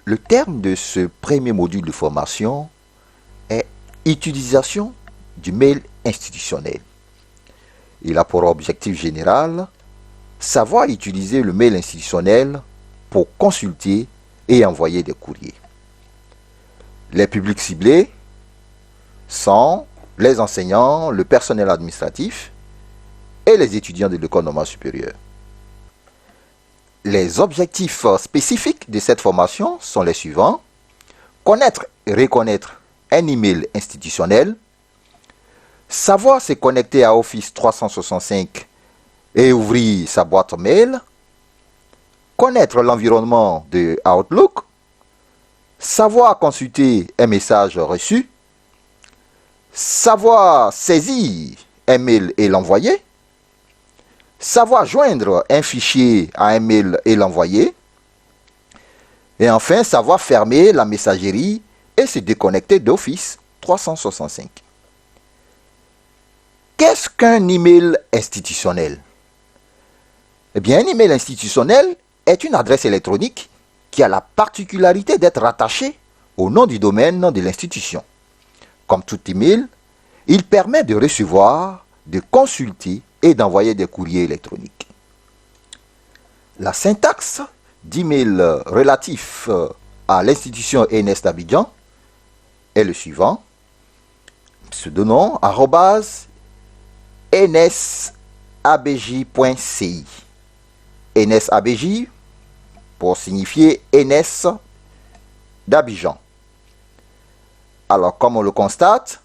Le terme de ce premier module de formation est utilisation du mail institutionnel. Il a pour objectif général savoir utiliser le mail institutionnel pour consulter et envoyer des courriers. Les publics ciblés sont les enseignants, le personnel administratif et les étudiants de l'école normale supérieure. Les objectifs spécifiques de cette formation sont les suivants. Connaître et reconnaître un email institutionnel, savoir se connecter à Office 365 et ouvrir sa boîte mail, connaître l'environnement de Outlook, savoir consulter un message reçu, savoir saisir un mail et l'envoyer, savoir joindre un fichier à un mail et l'envoyer, et enfin savoir fermer la messagerie et se déconnecter d'Office 365. Qu'est-ce qu'un email institutionnel? Eh bien, un email institutionnel est une adresse électronique qui a la particularité d'être rattachée au nom du domaine de l'institution. Comme tout email, il permet de recevoir, de consulter et d'envoyer des courriers électroniques. La syntaxe d'email relatif à l'institution ENS d'Abidjan est le suivant. Pseudonom @nsabj.ci. NSABJ pour signifier ENS d'Abidjan. Alors, comme on le constate,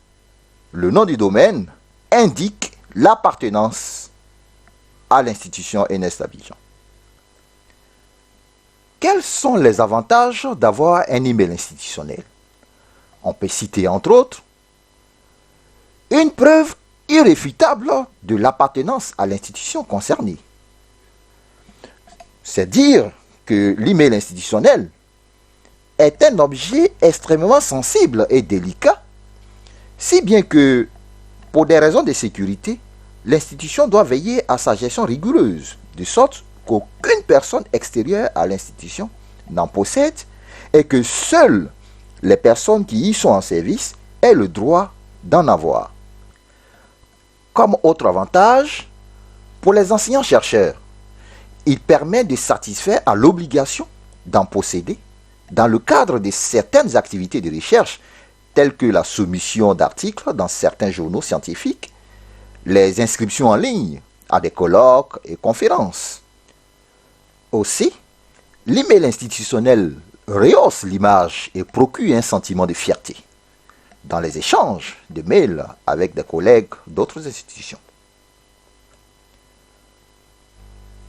le nom du domaine indique l'appartenance à l'institution ENS d'Abidjan. Quels sont les avantages d'avoir un email institutionnel? On peut citer entre autres une preuve irréfutable de l'appartenance à l'institution concernée. C'est dire que l'email institutionnel est un objet extrêmement sensible et délicat, si bien que, pour des raisons de sécurité, l'institution doit veiller à sa gestion rigoureuse, de sorte qu'aucune personne extérieure à l'institution n'en possède et que seules les personnes qui y sont en service aient le droit d'en avoir. Comme autre avantage, pour les enseignants-chercheurs, il permet de satisfaire à l'obligation d'en posséder dans le cadre de certaines activités de recherche telles que la soumission d'articles dans certains journaux scientifiques, les inscriptions en ligne à des colloques et conférences. Aussi, l'email institutionnel rehausse l'image et procure un sentiment de fierté dans les échanges de mails avec des collègues d'autres institutions.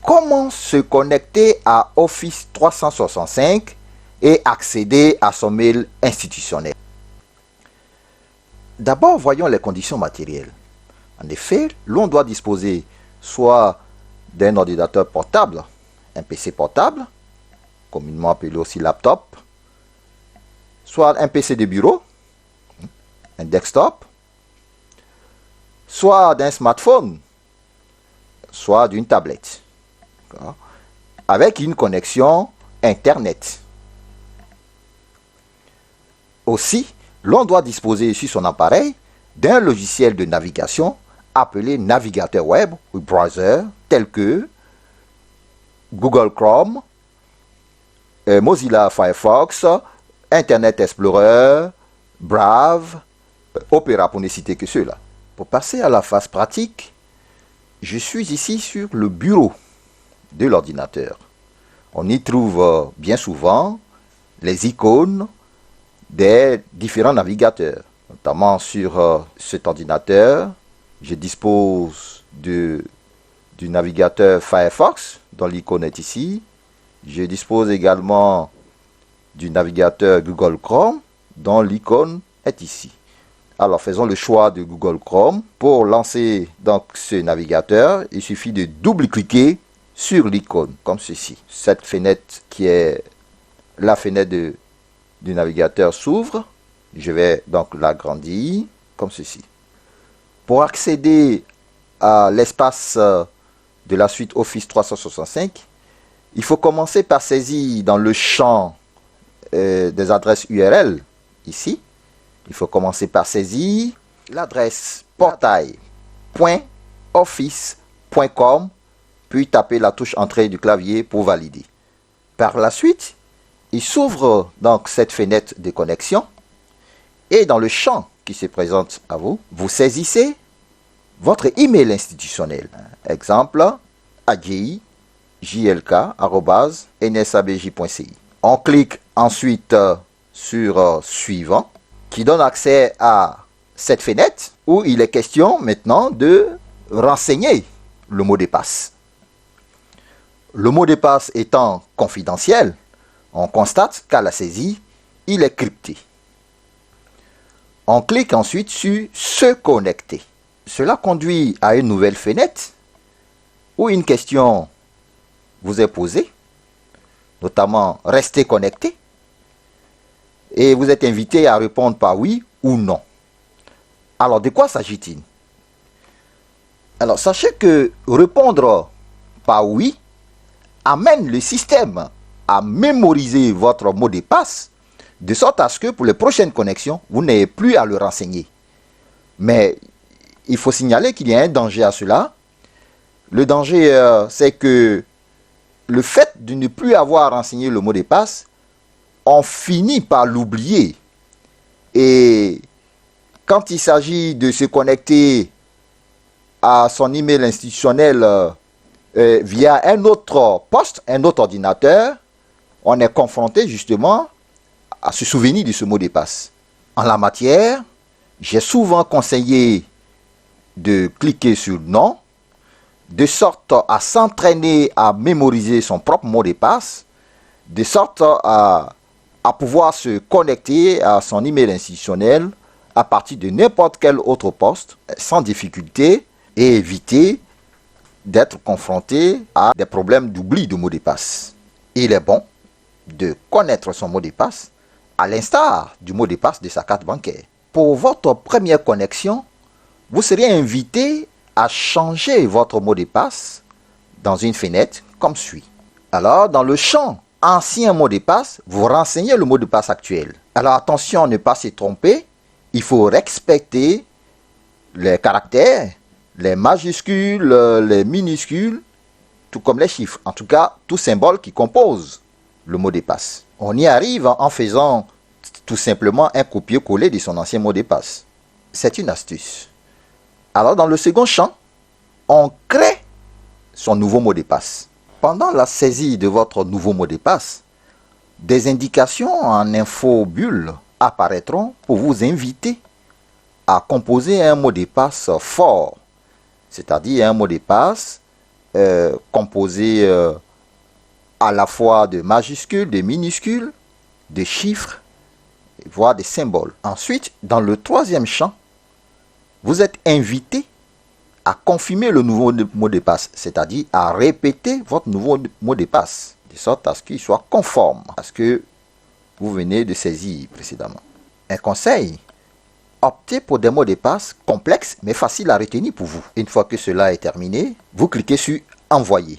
Comment se connecter à Office 365 et accéder à son mail institutionnel? D'abord, voyons les conditions matérielles. En effet, l'on doit disposer soit d'un ordinateur portable, un PC portable, communément appelé aussi laptop, soit un PC de bureau, un desktop, soit d'un smartphone, soit d'une tablette, avec une connexion Internet. Aussi, l'on doit disposer sur son appareil d'un logiciel de navigation appelé navigateur web ou browser tel que Google Chrome, Mozilla Firefox, Internet Explorer, Brave, Opera pour ne citer que ceux-là. Pour passer à la phase pratique, je suis ici sur le bureau de l'ordinateur. On y trouve bien souvent les icônes des différents navigateurs. Notamment sur cet ordinateur, je dispose du navigateur Firefox, dont l'icône est ici. Je dispose également du navigateur Google Chrome, dont l'icône est ici. Alors faisons le choix de Google Chrome. Pour lancer donc ce navigateur, il suffit de double-cliquer sur l'icône, comme ceci. Cette fenêtre qui est la fenêtre du navigateur s'ouvre. Je vais donc l'agrandir comme ceci. Pour accéder à l'espace de la suite Office 365, il faut commencer par saisir dans le champ des adresses URL ici. Il faut commencer par saisir l'adresse portail.office.com, puis taper la touche entrée du clavier pour valider. Par la suite, il s'ouvre donc cette fenêtre de connexion et dans le champ qui se présente à vous, vous saisissez votre email institutionnel. Exemple, adjilk@nsabj.ci. On clique ensuite sur suivant qui donne accès à cette fenêtre où il est question maintenant de renseigner le mot de passe. Le mot de passe étant confidentiel, on constate qu'à la saisie, il est crypté. On clique ensuite sur se connecter. Cela conduit à une nouvelle fenêtre où une question vous est posée, notamment rester connecté, et vous êtes invité à répondre par oui ou non. Alors, de quoi s'agit-il? Alors, sachez que répondre par oui amène le système à mémoriser votre mot de passe, de sorte à ce que pour les prochaines connexions, vous n'ayez plus à le renseigner. Mais il faut signaler qu'il y a un danger à cela. Le danger, c'est que le fait de ne plus avoir renseigné le mot de passe, on finit par l'oublier. Et quand il s'agit de se connecter à son email institutionnel via un autre poste, un autre ordinateur, on est confronté justement à se souvenir de ce mot de passe. En la matière, j'ai souvent conseillé de cliquer sur non, de sorte à s'entraîner à mémoriser son propre mot de passe, de sorte à pouvoir se connecter à son email institutionnel à partir de n'importe quel autre poste sans difficulté et éviter d'être confronté à des problèmes d'oubli de mot de passe. Il est bon de connaître son mot de passe à l'instar du mot de passe de sa carte bancaire. Pour votre première connexion, vous serez invité à changer votre mot de passe dans une fenêtre comme suit. Alors, dans le champ ancien mot de passe, vous renseignez le mot de passe actuel. Alors, attention à ne pas se tromper. Il faut respecter les caractères, les majuscules, les minuscules, tout comme les chiffres. En tout cas, tout symbole qui compose le mot de passe. On y arrive en faisant tout simplement un copier-coller de son ancien mot de passe. C'est une astuce. Alors, dans le second champ, on crée son nouveau mot de passe. Pendant la saisie de votre nouveau mot de passe, des indications en infobulle apparaîtront pour vous inviter à composer un mot de passe fort, c'est-à-dire un mot de passe composé à la fois de majuscules, de minuscules, de chiffres, voire des symboles. Ensuite, dans le troisième champ, vous êtes invité à confirmer le nouveau mot de passe, c'est-à-dire à répéter votre nouveau mot de passe, de sorte à ce qu'il soit conforme à ce que vous venez de saisir précédemment. Un conseil, optez pour des mots de passe complexes mais faciles à retenir pour vous. Une fois que cela est terminé, vous cliquez sur Envoyer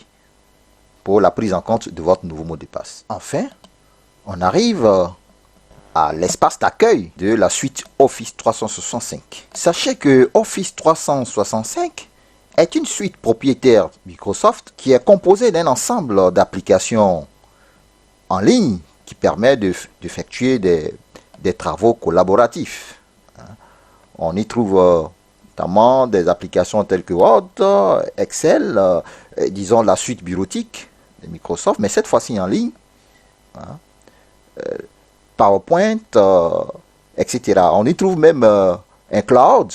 pour la prise en compte de votre nouveau mot de passe. Enfin, on arrive à l'espace d'accueil de la suite Office 365. Sachez que Office 365 est une suite propriétaire Microsoft qui est composée d'un ensemble d'applications en ligne qui permet d'effectuer des travaux collaboratifs. On y trouve notamment des applications telles que Word, Excel, disons la suite bureautique de Microsoft, mais cette fois-ci en ligne. PowerPoint, etc. On y trouve même un cloud,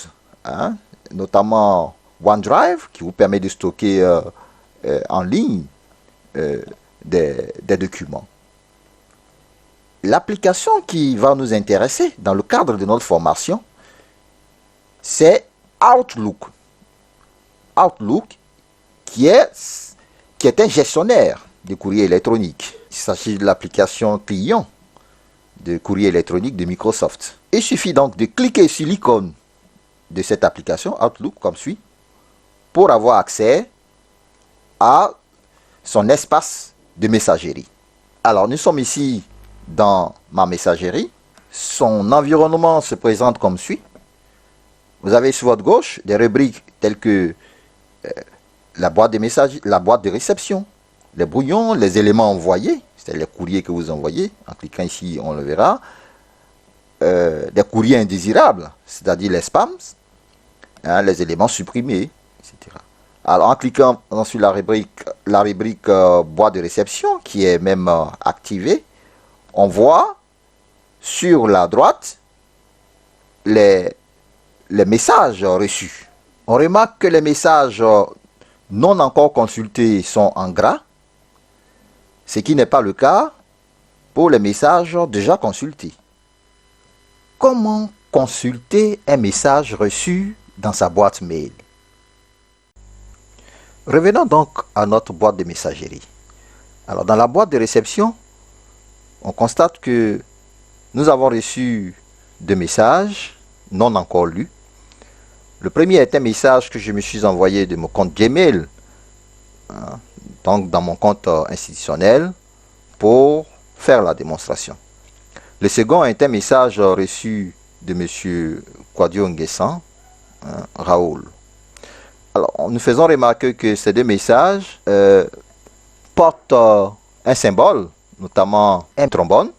notamment OneDrive, qui vous permet de stocker en ligne des documents. L'application qui va nous intéresser dans le cadre de notre formation, c'est Outlook. Outlook, qui est un gestionnaire de courrier électronique. Il s'agit de l'application client de courrier électronique de Microsoft. Il suffit donc de cliquer sur l'icône de cette application Outlook comme suit pour avoir accès à son espace de messagerie. Alors nous sommes ici dans ma messagerie. Son environnement se présente comme suit. Vous avez sur votre gauche des rubriques telles que la boîte de messages, la boîte de réception, les brouillons, les éléments envoyés, c'est-à-dire les courriers que vous envoyez. En cliquant ici, on le verra. Des courriers indésirables, c'est-à-dire les spams, les éléments supprimés, etc. Alors en cliquant sur la rubrique boîte de réception, qui est même activée, on voit sur la droite les messages reçus. On remarque que les messages non encore consultés sont en gras, ce qui n'est pas le cas pour les messages déjà consultés. Comment consulter un message reçu dans sa boîte mail? Revenons donc à notre boîte de messagerie. Alors dans la boîte de réception, on constate que nous avons reçu 2 messages non encore lus. Le premier est un message que je me suis envoyé de mon compte Gmail, donc dans mon compte institutionnel, pour faire la démonstration. Le second est un message reçu de M. Kwadio Nguessan, Raoul. Alors, nous faisons remarquer que ces 2 messages portent un symbole, notamment un trombone,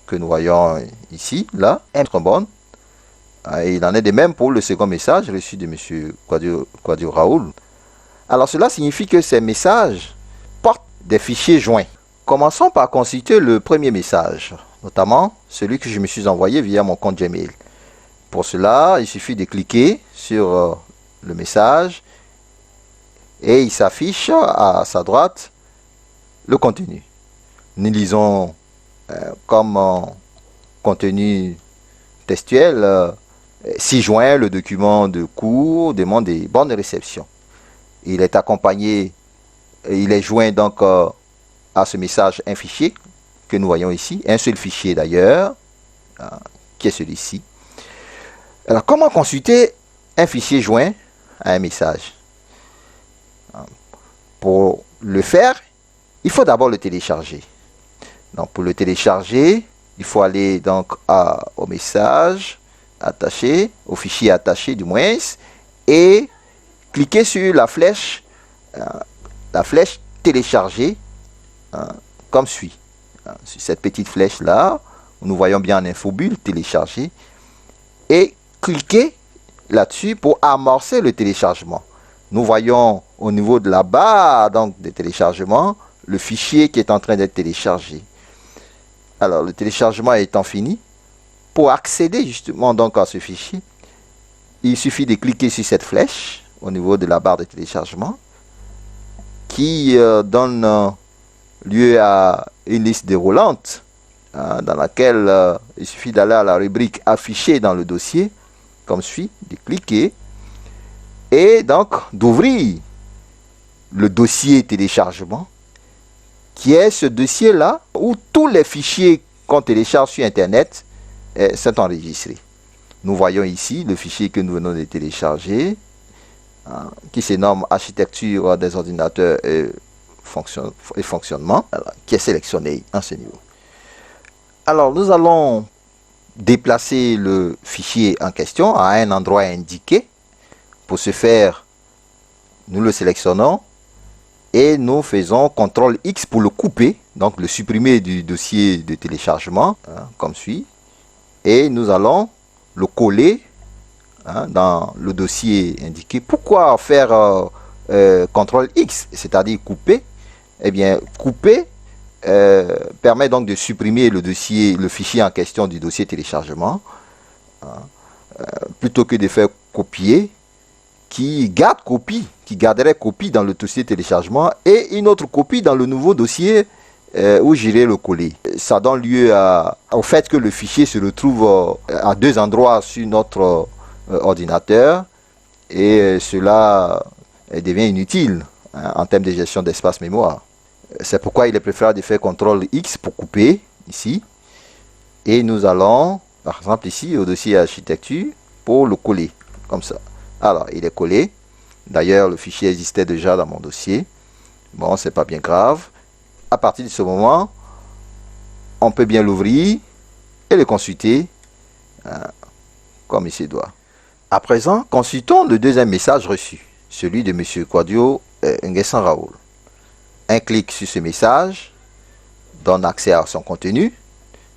que nous voyons ici, là, un trombone. Et il en est de même pour le second message reçu de M. Kwadio Raoul. Alors cela signifie que ces messages portent des fichiers joints. Commençons par consulter le premier message, notamment celui que je me suis envoyé via mon compte Gmail. Pour cela, il suffit de cliquer sur le message et il s'affiche à sa droite le contenu. Nous lisons comme contenu textuel 6 juin, le document de cours demande des bonnes réceptions. Il est accompagné, il est joint donc à ce message un fichier que nous voyons ici, un seul fichier d'ailleurs, qui est celui-ci. Alors comment consulter un fichier joint à un message? Pour le faire, il faut d'abord le télécharger. Donc pour le télécharger, il faut aller donc au message attaché, au fichier attaché du moins, et cliquer sur la flèche télécharger, comme suit. Sur cette petite flèche là, nous voyons bien en infobulle télécharger, et cliquer là-dessus pour amorcer le téléchargement. Nous voyons au niveau de la barre donc de téléchargement le fichier qui est en train d'être téléchargé. Alors le téléchargement étant fini, pour accéder justement donc à ce fichier, il suffit de cliquer sur cette flèche au niveau de la barre de téléchargement qui donne lieu à une liste déroulante dans laquelle il suffit d'aller à la rubrique affichée dans le dossier comme suit, de cliquer et donc d'ouvrir le dossier téléchargement qui est ce dossier là où tous les fichiers qu'on télécharge sur internet sont enregistrés. Nous voyons ici le fichier que nous venons de télécharger qui se nomme architecture des ordinateurs et fonctionnement, qui est sélectionné à ce niveau. Alors nous allons déplacer le fichier en question à un endroit indiqué. Pour ce faire, nous le sélectionnons et nous faisons CTRL X pour le couper, donc le supprimer du dossier de téléchargement, comme suit. Et nous allons le coller dans le dossier indiqué. Pourquoi faire CTRL X, c'est-à-dire couper? Eh bien, couper permet donc de supprimer le dossier, le fichier en question du dossier téléchargement, plutôt que de faire copier, qui garderait copie dans le dossier téléchargement et une autre copie dans le nouveau dossier où j'irai le coller. Ça donne lieu au fait que le fichier se retrouve à 2 endroits sur notre ordinateur et cela devient inutile en termes de gestion d'espace mémoire. C'est pourquoi il est préférable de faire CTRL X pour couper ici et nous allons par exemple ici au dossier architecture pour le coller comme ça. Alors il est collé, d'ailleurs le fichier existait déjà dans mon dossier, bon c'est pas bien grave. À partir de ce moment on peut bien l'ouvrir et le consulter comme il se doit. À présent, consultons le deuxième message reçu, celui de M. Kwadio Nguessan Raoul. Un clic sur ce message donne accès à son contenu.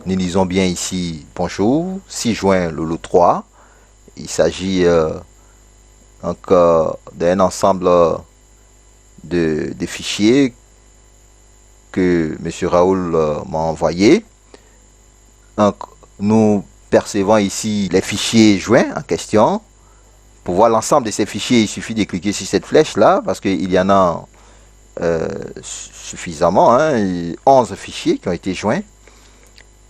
Nous lisons bien ici « Bonjour, 6 juin, le lot 3 ». Il s'agit d'un ensemble de fichiers que M. Raoul m'a envoyé. Donc, nous percevons ici les fichiers joints en question. Pour voir l'ensemble de ces fichiers, il suffit de cliquer sur cette flèche-là, parce qu'il y en a suffisamment, 11 fichiers qui ont été joints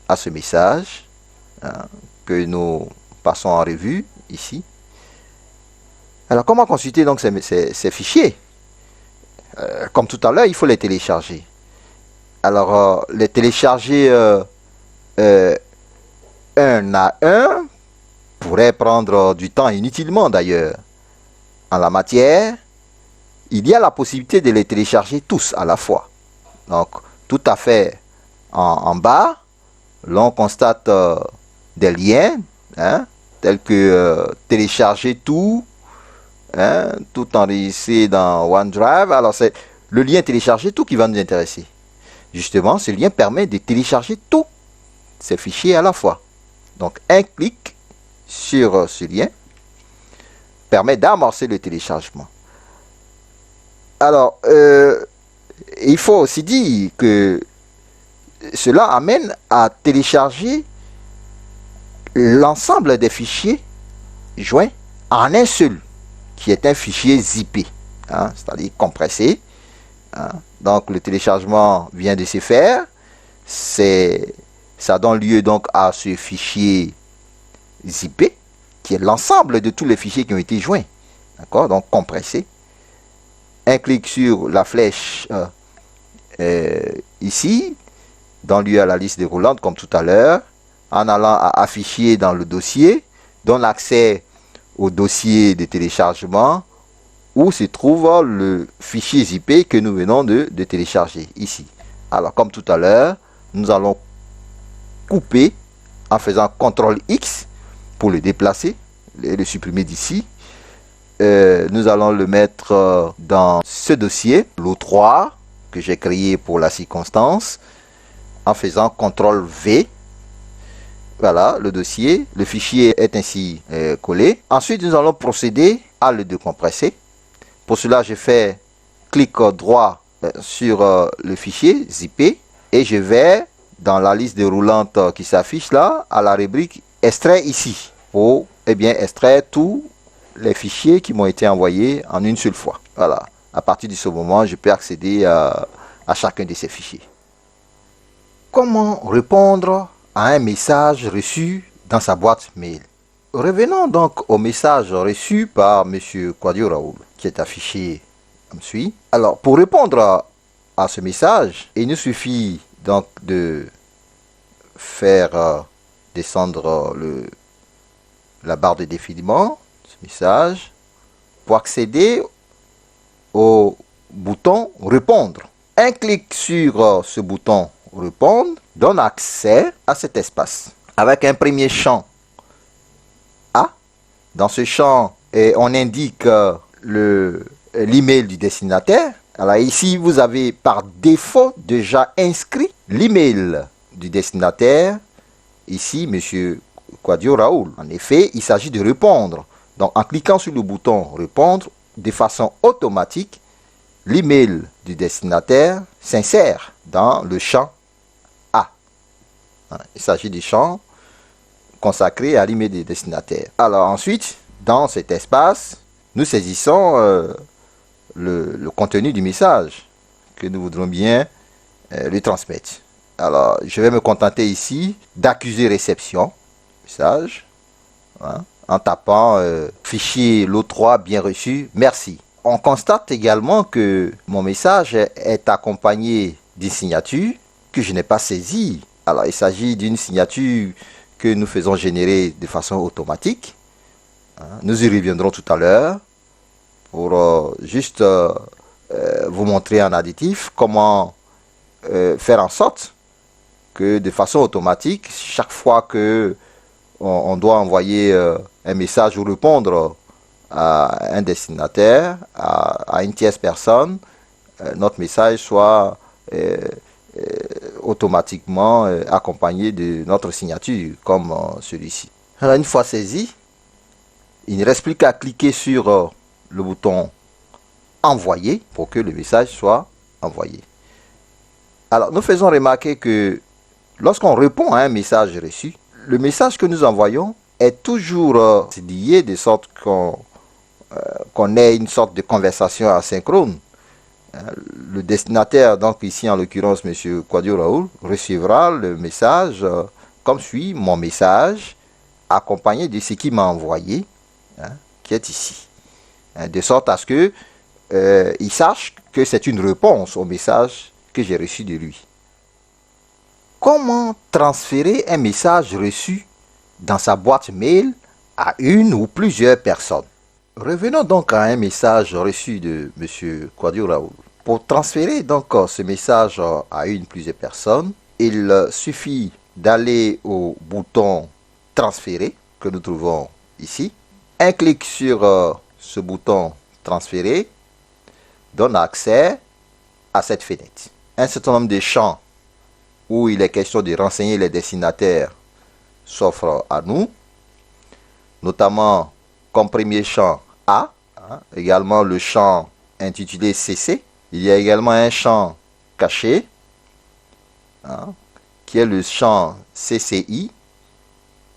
à ce message, que nous passons en revue ici. Alors, comment consulter donc ces fichiers? Comme tout à l'heure, il faut les télécharger. Alors, les télécharger un à un pourrait prendre du temps inutilement d'ailleurs. En la matière, il y a la possibilité de les télécharger tous à la fois. Donc, tout à fait en bas, l'on constate des liens, tels que télécharger tout, tout enregistré dans OneDrive. Alors, c'est le lien télécharger tout qui va nous intéresser. Justement, ce lien permet de télécharger tous ces fichiers à la fois. Donc, un clic sur ce lien permet d'amorcer le téléchargement. Alors, il faut aussi dire que cela amène à télécharger l'ensemble des fichiers joints en un seul, qui est un fichier zippé, c'est-à-dire compressé. Donc, le téléchargement vient de se faire. Ça donne lieu donc à ce fichier zippé, qui est l'ensemble de tous les fichiers qui ont été joints. D'accord? Donc, compressé. Un clic sur la flèche ici, donne lieu à la liste déroulante, comme tout à l'heure, en allant à afficher dans le dossier, donne accès au dossier de téléchargement, où se trouve le fichier zippé que nous venons de télécharger ici. Alors, comme tout à l'heure, nous allons couper en faisant CTRL X pour le déplacer et le supprimer d'ici. Nous allons le mettre dans ce dossier, l'O3, que j'ai créé pour la circonstance, en faisant CTRL V. Voilà, le dossier, le fichier est ainsi collé. Ensuite, nous allons procéder à le décompresser. Pour cela, je fais clic droit sur le fichier zippé et je vais dans la liste déroulante qui s'affiche là, à la rubrique extrait ici, pour extraire tous les fichiers qui m'ont été envoyés en une seule fois. Voilà, à partir de ce moment, je peux accéder à chacun de ces fichiers. Comment répondre à un message reçu dans sa boîte mail? Revenons donc au message reçu par M. Kwadio Raoul, qui est affiché comme suit. Alors, pour répondre à ce message, il nous suffit donc de faire descendre la barre de défilement, ce message, pour accéder au bouton répondre. Un clic sur ce bouton répondre donne accès à cet espace avec un premier champ A. Dans ce champ, on indique l'email du destinataire. Alors ici, vous avez par défaut déjà inscrit l'email du destinataire. Ici, M. Kwadio Raoul. En effet, il s'agit de répondre. Donc, en cliquant sur le bouton répondre, de façon automatique, l'email du destinataire s'insère dans le champ A. Il s'agit du champ consacré à l'email du destinataire. Alors ensuite, dans cet espace, nous saisissons le contenu du message que nous voudrons bien lui transmettre. Alors, je vais me contenter ici d'accuser réception, message, en tapant fichier l'O3 bien reçu, merci. On constate également que mon message est accompagné d'une signature que je n'ai pas saisie. Alors, il s'agit d'une signature que nous faisons générer de façon automatique. Nous y reviendrons tout à l'heure pour juste vous montrer en additif comment faire en sorte que de façon automatique, chaque fois que on doit envoyer un message ou répondre à un destinataire, à une tierce personne, notre message soit automatiquement accompagné de notre signature, comme celui-ci. Alors, une fois saisi, il ne reste plus qu'à cliquer sur le bouton envoyer pour que le message soit envoyé. Alors, nous faisons remarquer que lorsqu'on répond à un message reçu, le message que nous envoyons est toujours lié de sorte qu'on ait une sorte de conversation asynchrone. Le destinataire, donc ici en l'occurrence M. Kwadio Raoul, recevra le message comme suit, mon message, accompagné de ce qu'il m'a envoyé, qui est ici. De sorte à ce que il sache que c'est une réponse au message que j'ai reçu de lui. Comment transférer un message reçu dans sa boîte mail à une ou plusieurs personnes? Revenons donc à un message reçu de M. Kwadio Raoul. Pour transférer donc ce message à une ou plusieurs personnes, il suffit d'aller au bouton transférer que nous trouvons ici. Un clic sur ce bouton transférer donne accès à cette fenêtre. Un certain nombre de champs où il est question de renseigner les destinataires s'offrent à nous, notamment comme premier champ A, également le champ intitulé CC. Il y a également un champ caché, qui est le champ CCI,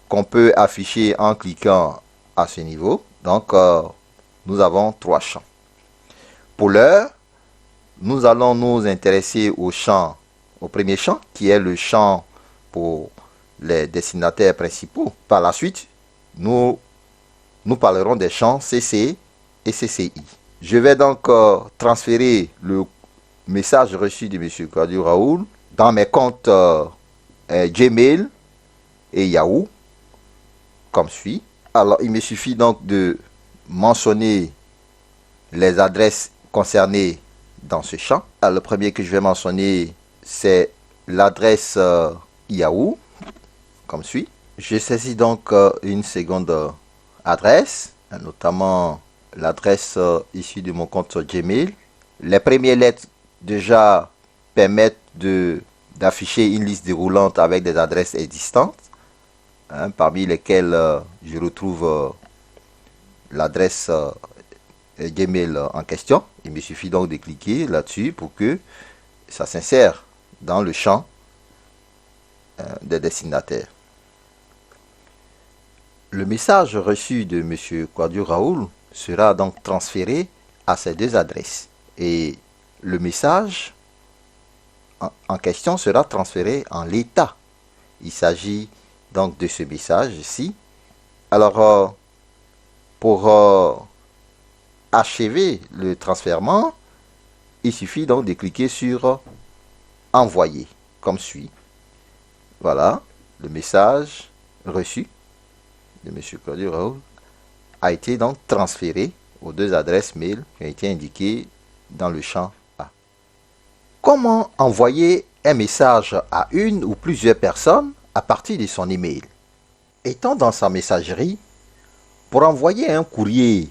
qu'on peut afficher en cliquant à ce niveau. Donc, nous avons 3 champs. Pour l'heure, nous allons nous intéresser au premier champ, qui est le champ pour les destinataires principaux. Par la suite, nous parlerons des champs CC et CCI. Je vais donc transférer le message reçu de M. Kwadio Raoul dans mes comptes Gmail et Yahoo, comme suit. Alors, il me suffit donc de mentionner les adresses concernées dans ce champ. Alors, le premier que je vais mentionner, c'est l'adresse Yahoo, comme suit. Je saisis donc une seconde adresse, notamment l'adresse issue de mon compte Gmail. Les premières lettres déjà permettent d'afficher une liste déroulante avec des adresses existantes, parmi lesquelles je retrouve l'adresse Gmail en question. Il me suffit donc de cliquer là-dessus pour que ça s'insère dans le champ des destinataires. Le message reçu de M. Kwadio Raoul sera donc transféré à ces 2 adresses. Et le message en question sera transféré en l'état. Il s'agit donc de ce message ici. Alors, pour achever le transfèrement, il suffit donc de cliquer sur envoyer, comme suit. Voilà, le message reçu de M. Kwadio Raoul a été donc transféré aux 2 adresses mail qui ont été indiquées dans le champ A. Comment envoyer un message à une ou plusieurs personnes à partir de son email? Étant dans sa messagerie, pour envoyer un courrier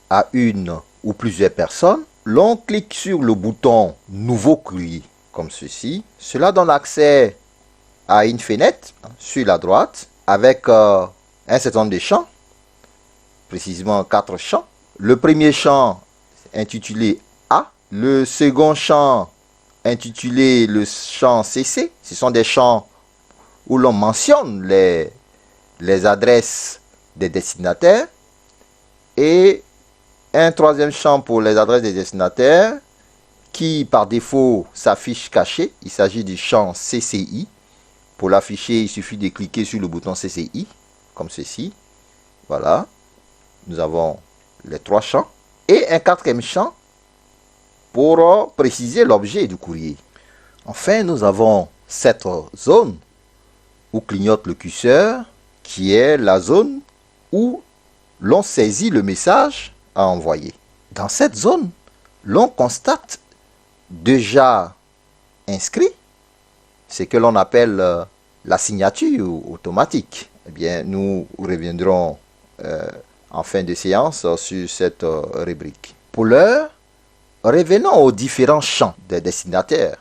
à une ou plusieurs personnes, l'on clique sur le bouton nouveau courrier, comme ceci. Cela donne accès à une fenêtre sur la droite avec un certain nombre de champs, précisément 4 champs. Le premier champ intitulé A, le second champ intitulé le champ CC, ce sont des champs où l'on mentionne les adresses des destinataires, et un troisième champ pour les adresses des destinataires qui par défaut s'affiche caché. Il s'agit du champ CCI. Pour l'afficher, il suffit de cliquer sur le bouton CCI, comme ceci. Voilà, nous avons les 3 champs. Et un 4e champ pour préciser l'objet du courrier. Enfin, nous avons cette zone où clignote le curseur, qui est la zone où l'on saisit le message à envoyer. Dans cette zone, l'on constate déjà inscrit ce que l'on appelle la signature automatique. Eh bien, nous reviendrons en fin de séance sur cette rubrique. Pour l'heure, revenons aux différents champs des destinataires.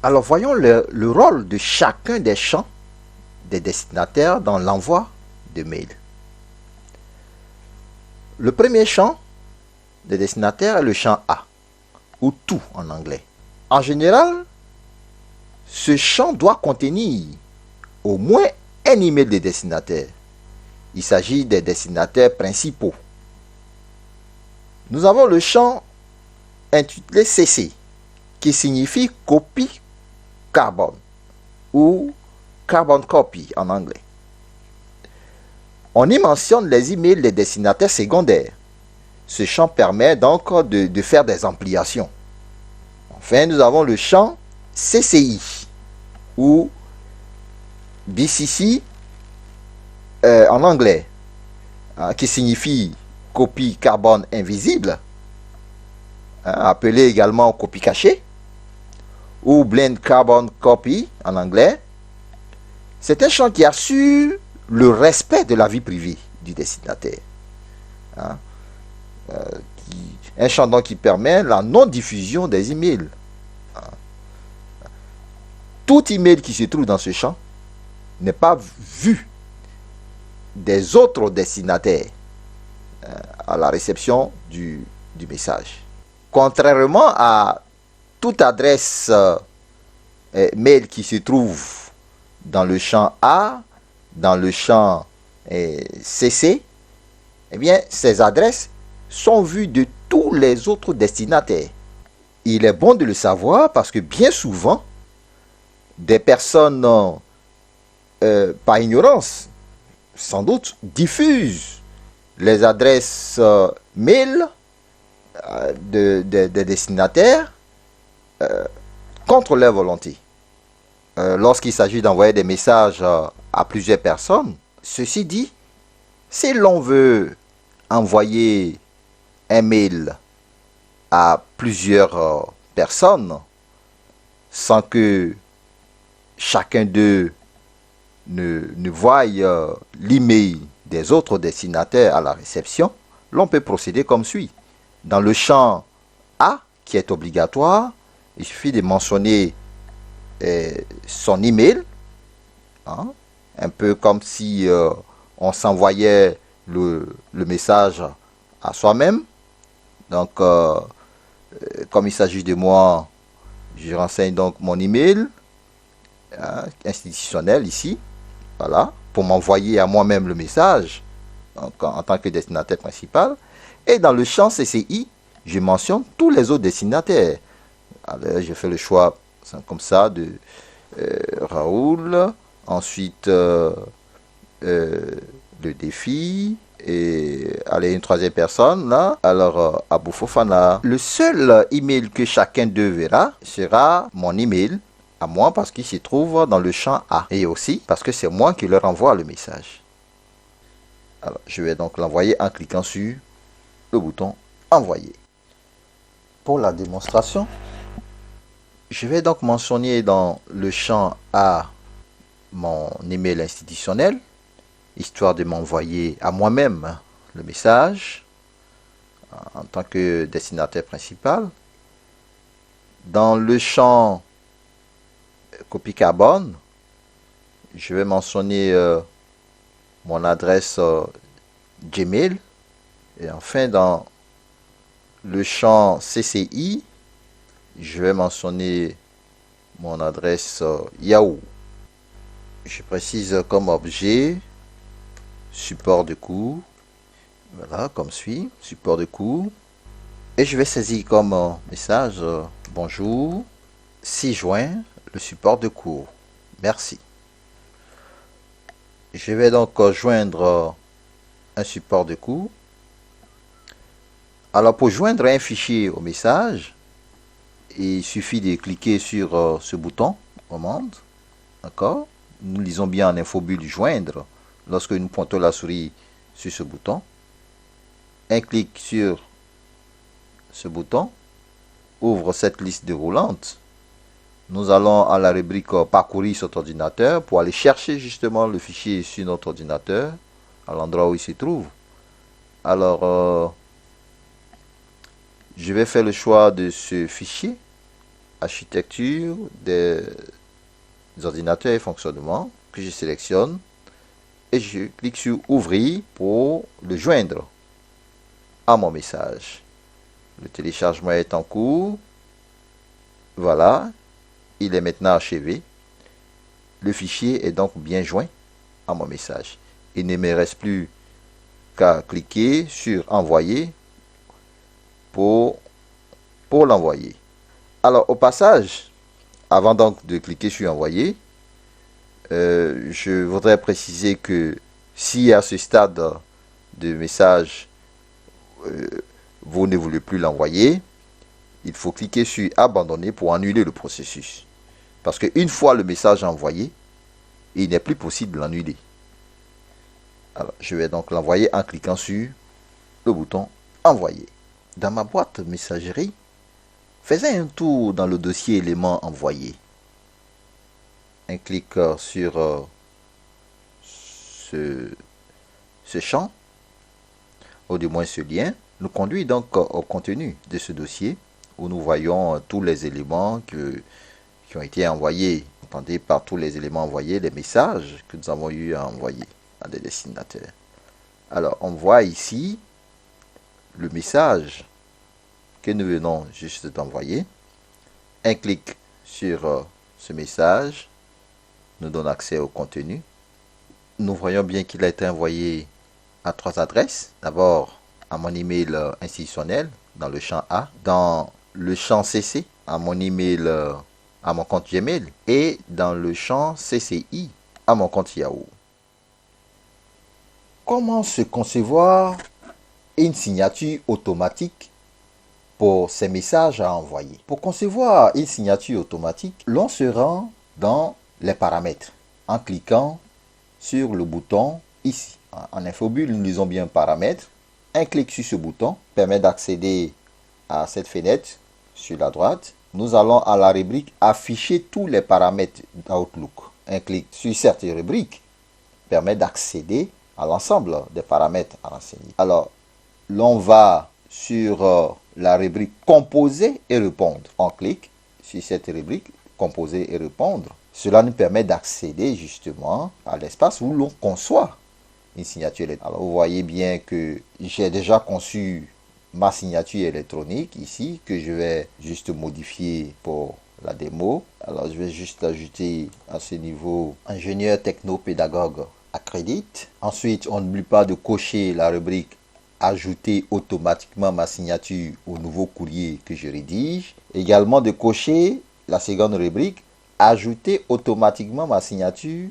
Alors voyons le rôle de chacun des champs des destinataires dans l'envoi de mails. Le premier champ des destinataires est le champ A, ou tout en anglais. En général, ce champ doit contenir au moins un email des destinataires. Il s'agit des destinataires principaux. Nous avons le champ intitulé CC, qui signifie copie carbone ou carbon copy en anglais. On y mentionne les emails des destinataires secondaires. Ce champ permet donc de faire des ampliations. Enfin, nous avons le champ CCI ou BCC en anglais, qui signifie copie carbone invisible, appelé également copie cachée, ou blend carbon copy en anglais. C'est un champ qui assure le respect de la vie privée du destinataire. Un champ donc qui permet la non-diffusion des emails. Tout email qui se trouve dans ce champ n'est pas vu des autres destinataires à la réception du message. Contrairement à toute adresse mail qui se trouve dans le champ A, dans le champ CC, eh bien, ces adresses sont vues de tous les autres destinataires. Il est bon de le savoir parce que bien souvent, des personnes, par ignorance, sans doute, diffusent les adresses mail des destinataires contre leur volonté. Lorsqu'il s'agit d'envoyer des messages à plusieurs personnes, ceci dit, si l'on veut envoyer un mail à plusieurs personnes sans que chacun d'eux ne voie l'email des autres destinataires à la réception, l'on peut procéder comme suit. Dans le champ A, qui est obligatoire, il suffit de mentionner son email, un peu comme si on s'envoyait le message à soi-même. Donc, comme il s'agit de moi, je renseigne donc mon email institutionnel ici, voilà, pour m'envoyer à moi-même le message donc, en tant que destinataire principal. Et dans le champ CCI, je mentionne tous les autres destinataires. Alors, j'ai fait le choix comme ça de Raoul, ensuite le défi, et allez, une troisième personne là, alors Abou Fofana. Le seul email que chacun d'eux verra sera mon email à moi parce qu'il se trouve dans le champ A, et aussi parce que c'est moi qui leur envoie le message. Alors, je vais donc l'envoyer en cliquant sur le bouton envoyer. Pour la démonstration, je vais donc mentionner dans le champ A mon email institutionnel, histoire de m'envoyer à moi-même le message en tant que destinataire principal. Dans le champ copie carbone, je vais mentionner mon adresse Gmail. Et enfin, dans le champ CCI, je vais mentionner mon adresse Yahoo. Je précise comme objet support de cours. Voilà, comme suit, support de cours. Et je vais saisir comme message bonjour, 6 juin, le support de cours. Merci. Je vais donc joindre un support de cours. Alors, pour joindre un fichier au message, il suffit de cliquer sur ce bouton commande. D'accord? Nous lisons bien en infobulle joindre lorsque nous pointons la souris sur ce bouton. Un clic sur ce bouton ouvre cette liste déroulante, nous allons à la rubrique parcourir cet ordinateur pour aller chercher justement le fichier sur notre ordinateur, à l'endroit où il se trouve. Alors, je vais faire le choix de ce fichier, architecture des ordinateurs et fonctionnement, que je sélectionne et je clique sur ouvrir pour le joindre à mon message. Le téléchargement est en cours. Voilà, il est maintenant achevé. Le fichier est donc bien joint à mon message. Il ne me reste plus qu'à cliquer sur envoyer pour l'envoyer. Alors au passage, avant donc de cliquer sur envoyer, je voudrais préciser que si à ce stade de message vous ne voulez plus l'envoyer, il faut cliquer sur abandonner pour annuler le processus. Parce qu'une fois le message envoyé, il n'est plus possible de l'annuler. Alors, je vais donc l'envoyer en cliquant sur le bouton envoyer. Dans ma boîte messagerie, faisais un tour dans le dossier éléments envoyés. Un clic sur ce champ, ou du moins ce lien, nous conduit donc au contenu de ce dossier où nous voyons tous les éléments qui ont été envoyés. Entendez par tous les éléments envoyés, les messages que nous avons eu à envoyer à des destinataires. Alors, on voit ici le message que nous venons juste d'envoyer. Un clic sur ce message nous donne accès au contenu. Nous voyons bien qu'il a été envoyé à 3 adresses. D'abord, à mon email institutionnel dans le champ A, dans le champ CC, à mon email, à mon compte Gmail, et dans le champ CCI, à mon compte Yahoo. Comment se concevoir une signature automatique pour ces messages à envoyer? Pour concevoir une signature automatique, l'on se rend dans les paramètres en cliquant sur le bouton ici. En infobulle, nous lisons bien paramètres. Un clic sur ce bouton permet d'accéder à cette fenêtre sur la droite. Nous allons à la rubrique afficher tous les paramètres d'Outlook. Un clic sur cette rubrique permet d'accéder à l'ensemble des paramètres à renseigner. Alors, l'on va sur la rubrique composer et répondre. On clique sur cette rubrique composer et répondre. Cela nous permet d'accéder justement à l'espace où l'on conçoit une signature électronique. Alors vous voyez bien que j'ai déjà conçu ma signature électronique ici, que je vais juste modifier pour la démo. Alors je vais juste ajouter à ce niveau ingénieur techno-pédagogue accrédite. Ensuite, on n'oublie pas de cocher la rubrique ajouter automatiquement ma signature au nouveau courrier que je rédige. Également de cocher la seconde rubrique ajouter automatiquement ma signature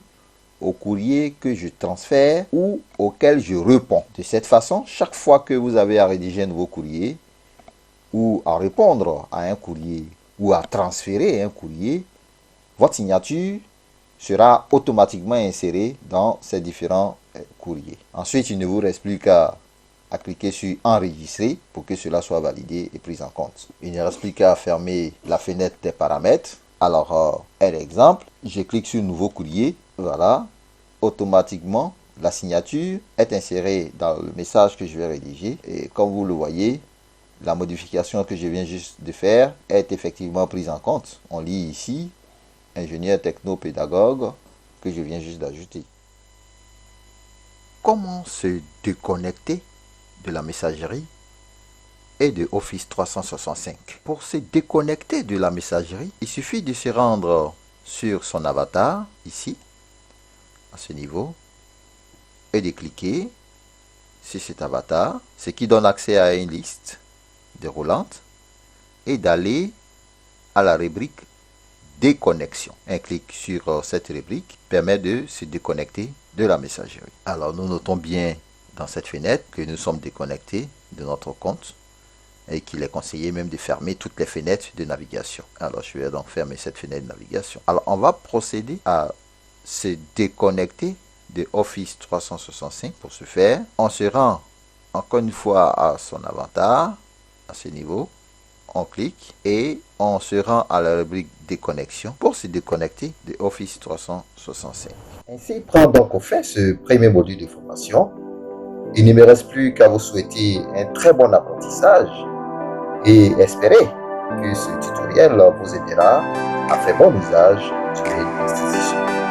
au courrier que je transfère ou auquel je réponds. De cette façon, chaque fois que vous avez à rédiger un nouveau courrier ou à répondre à un courrier ou à transférer un courrier, votre signature sera automatiquement insérée dans ces différents courriers. Ensuite, il ne vous reste plus qu'à cliquer sur enregistrer pour que cela soit validé et pris en compte. Il ne reste plus qu'à fermer la fenêtre des paramètres. Alors, un exemple, je clique sur nouveau courrier. Voilà, automatiquement, la signature est insérée dans le message que je vais rédiger. Et comme vous le voyez, la modification que je viens juste de faire est effectivement prise en compte. On lit ici, ingénieur techno-pédagogue, que je viens juste d'ajouter. Comment se déconnecter de la messagerie et de Office 365? Pour se déconnecter de la messagerie, il suffit de se rendre sur son avatar, ici, à ce niveau, et de cliquer sur cet avatar, ce qui donne accès à une liste déroulante, et d'aller à la rubrique déconnexion. Un clic sur cette rubrique permet de se déconnecter de la messagerie. Alors nous notons bien dans cette fenêtre que nous sommes déconnectés de notre compte et qu'il est conseillé même de fermer toutes les fenêtres de navigation. Alors je vais donc fermer cette fenêtre de navigation. Alors on va procéder à se déconnecter de Office 365. Pour ce faire, on se rend encore une fois à son avatar, à ce niveau. on clique et on se rend à la rubrique déconnexion pour se déconnecter de Office 365. Ainsi prend donc au fait ce premier module de formation. Il ne me reste plus qu'à vous souhaiter un très bon apprentissage et espérer que ce tutoriel vous aidera à faire bon usage du mail institution.